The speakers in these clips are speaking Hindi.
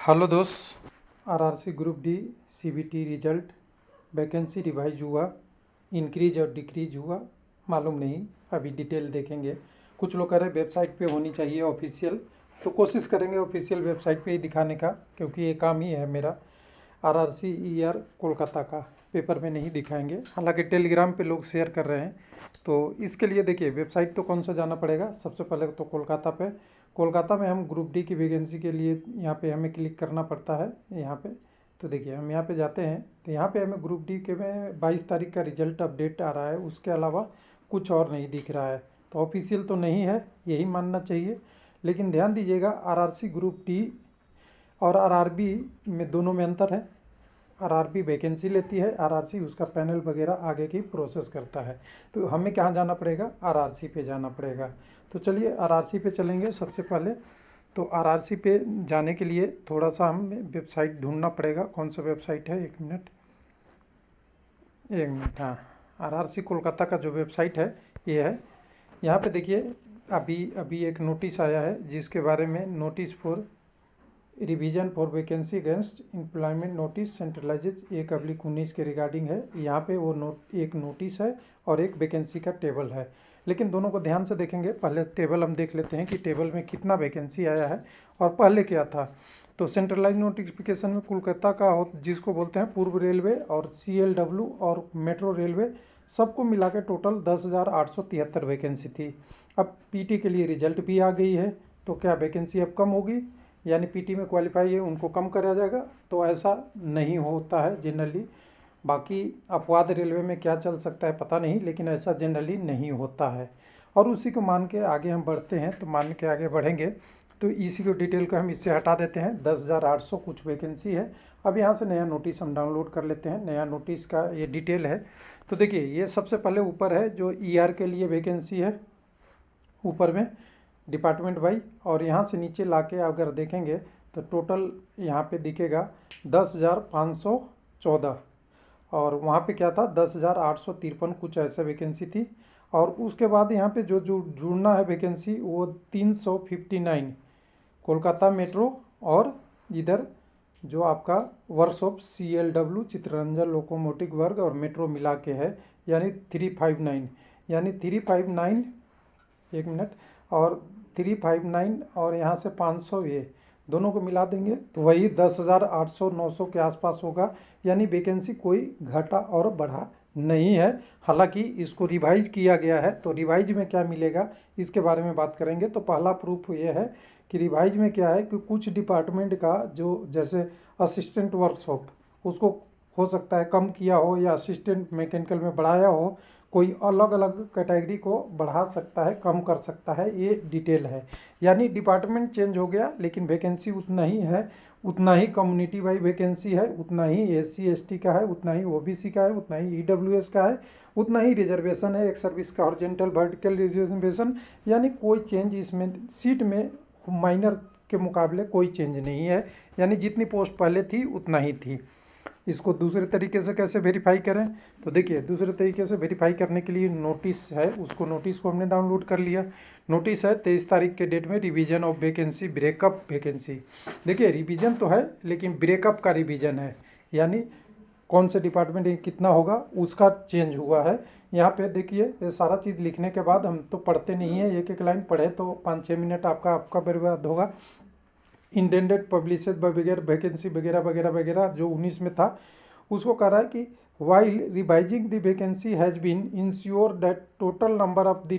हेलो दोस्त, RRC group D CBT result vacancy revise हुआ, इंक्रीज और डिक्रीज हुआ, मालूम नहीं। अभी डिटेल देखेंगे। कुछ लोग कह रहे हैं वेबसाइट पे होनी चाहिए ऑफिशियल, तो कोशिश करेंगे ऑफिशियल वेबसाइट पे ही दिखाने का, क्योंकि ये काम ही है मेरा। आरआरसी ईआर कोलकाता का पेपर में नहीं दिखाएंगे, हालांकि टेलीग्राम पे लोग शेयर कर रहे हैं। तो इसके लिए देखिए वेबसाइट तो कौन सा जाना पड़ेगा। सबसे पहले तो कोलकाता में हम ग्रुप डी की वैकेंसी के लिए यहाँ पे हमें क्लिक करना पड़ता है। यहाँ पे तो देखिए हम यहाँ पे जाते हैं, तो यहाँ पे हमें ग्रुप डी के में 22 तारीख का रिजल्ट अपडेट आ रहा है, उसके अलावा कुछ और नहीं दिख रहा है। तो ऑफिशियल तो नहीं है, यही मानना चाहिए। लेकिन ध्यान दीजिएगा, आरआरसी ग्रुप डी और आरआरबी में दोनों में अंतर है। आरआरबी वैकेंसी लेती है, आरआरसी उसका पैनल वगैरह आगे की प्रोसेस करता है। तो हमें कहाँ जाना पड़ेगा? आरआरसी पे जाना पड़ेगा। तो चलिए आरआरसी पे चलेंगे सबसे पहले। तो आरआरसी पे जाने के लिए थोड़ा सा हमें वेबसाइट ढूंढना पड़ेगा। कौन सा वेबसाइट है? एक मिनट। हाँ, आरआरसी कोलकाता का जो वेबसाइट है ये है। यहाँ पे देखिए अभी अभी एक नोटिस आया है जिसके बारे में, notice for revision for vacancy against employment notice centralises 1/19 के रिगार्डिंग है। यहाँ पे वो एक नोटिस है और एक वैकेंसी का टेबल है, लेकिन दोनों को ध्यान से देखेंगे। पहले टेबल हम देख लेते हैं कि टेबल में कितना वैकेंसी आया है और पहले क्या था। तो सेंट्रलाइज नोटिफिकेशन में कोलकाता का जिसको बोलते हैं पूर्व रेलवे और CLW और मेट्रो रेलवे, सबको मिला के टोटल 10,873 वैकेंसी थी। अब PT के लिए रिजल्ट भी आ गई है, तो क्या वैकेंसी अब कम होगी? यानी PT में क्वालिफाई है उनको कम करा जाएगा? तो ऐसा नहीं होता है जनरली। बाकी अपवाद रेलवे में क्या चल सकता है पता नहीं, लेकिन ऐसा जनरली नहीं होता है। और उसी को मान के आगे हम बढ़ते हैं। तो मान के आगे बढ़ेंगे तो इसी को डिटेल को हम इससे हटा देते हैं। 10,800 कुछ वैकेंसी है। अब यहाँ से नया नोटिस हम डाउनलोड कर लेते हैं। नया नोटिस का ये डिटेल है। तो देखिए ये सबसे पहले ऊपर है जो ER के लिए वैकेंसी है, ऊपर में डिपार्टमेंट वाइज। और यहाँ से नीचे लाके अगर देखेंगे तो टोटल यहाँ पे दिखेगा 10,514, और वहाँ पे क्या था 10,853 कुछ ऐसे वैकेंसी थी। और उसके बाद यहाँ पे जो जुड़ना है वैकेंसी वो 359 कोलकाता मेट्रो, और इधर जो आपका वर्कशॉप CLW चित्ररंजन लोकोमोटिव वर्ग और मेट्रो मिला के है, यानी 359, यानी 359, एक मिनट, और 359 और यहाँ से 500, ये दोनों को मिला देंगे तो वही 10,800-900 के आसपास होगा। यानी वैकेंसी कोई घटा और बढ़ा नहीं है। हालांकि इसको रिवाइज किया गया है, तो रिवाइज में क्या मिलेगा इसके बारे में बात करेंगे। तो पहला प्रूफ ये है कि रिवाइज में क्या है कि कुछ डिपार्टमेंट का जो, जैसे असिस्टेंट वर्कशॉप, उसको हो सकता है कम किया हो, या असिस्टेंट मैकेनिकल में बढ़ाया हो, कोई अलग अलग कैटेगरी को बढ़ा सकता है, कम कर सकता है, ये डिटेल है। यानी डिपार्टमेंट चेंज हो गया लेकिन वैकेंसी उतना ही है, उतना ही कम्युनिटी वाइज वैकेंसी है, उतना ही SC ST का है, उतना ही OBC का है, उतना ही EWS का है, उतना ही रिजर्वेशन है, एक सर्विस का हॉरिजॉन्टल वर्टिकल रिजर्वेशन। यानी कोई चेंज इसमें सीट में माइनर के मुकाबले कोई चेंज नहीं है, यानी जितनी पोस्ट पहले थी उतना ही थी। इसको दूसरे तरीके से कैसे वेरीफाई करें? तो देखिए दूसरे तरीके से वेरीफाई करने के लिए नोटिस है, उसको नोटिस को हमने डाउनलोड कर लिया। नोटिस है 23 तारीख के डेट में, revision of vacancy breakup vacancy. देखिए रिवीजन तो है लेकिन ब्रेकअप का रिवीजन है, यानी कौन से डिपार्टमेंट में कितना होगा उसका चेंज हुआ है। यहाँ पे देखिए ये सारा चीज़ लिखने के बाद, हम तो पढ़ते नहीं है, एक एक लाइन पढ़े तो 5-6 मिनट आपका बर्बाद होगा। इंटेंडेड पब्लिशेड वगैरह वैकेंसी वगैरह वगैरह वगैरह जो 19 में था, उसको कह रहा है कि while revising the vacancy has been ensured that total number of the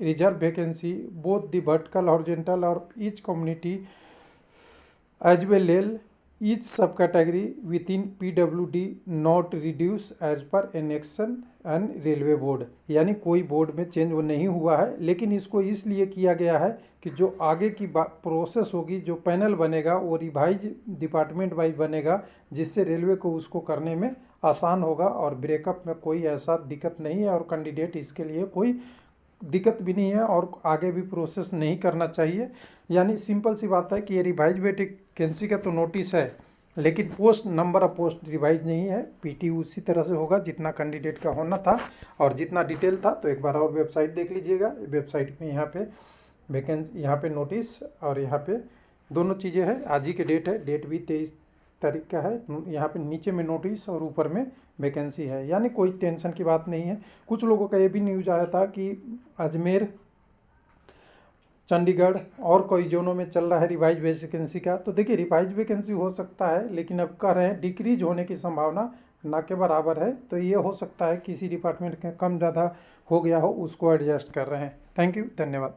reserve vacancy both the vertical horizontal or each community as well as each subcategory within PWD not reduce as per annexation and railway board। यानी कोई बोर्ड में चेंज वो नहीं हुआ है, लेकिन इसको इसलिए किया गया है कि जो आगे की प्रोसेस होगी, जो पैनल बनेगा वो रिवाइज डिपार्टमेंट वाइज बनेगा, जिससे रेलवे को उसको करने में आसान होगा। और ब्रेकअप में कोई ऐसा दिक्कत नहीं है, और कैंडिडेट इसके लिए कोई दिक्कत भी नहीं है और आगे भी प्रोसेस नहीं करना चाहिए। यानी सिंपल सी बात है कि ये रिवाइज वैकेंसी का तो नोटिस है, लेकिन post number of post revise नहीं है। PT उसी तरह से होगा जितना कैंडिडेट का होना था और जितना डिटेल था। तो एक बार और वेबसाइट देख लीजिएगा। वेबसाइट में यहाँ पे वैकेंसी, यहाँ पे नोटिस, और यहाँ पे दोनों चीज़ें हैं। आज ही के डेट है, डेट भी 23 तारीख का है। यहाँ पे नीचे में नोटिस और ऊपर में वैकेंसी है, यानी कोई टेंशन की बात नहीं है। कुछ लोगों का ये भी न्यूज आया था कि अजमेर, चंडीगढ़ और कोई जोनों में चल रहा है रिवाइज वैकेंसी का। तो देखिए रिवाइज वैकेंसी हो सकता है, लेकिन अब कह रहे हैं डिक्रीज होने की संभावना ना के बराबर है। तो ये हो सकता है किसी डिपार्टमेंट के कम ज़्यादा हो गया हो, उसको एडजस्ट कर रहे हैं। थैंक यू, धन्यवाद।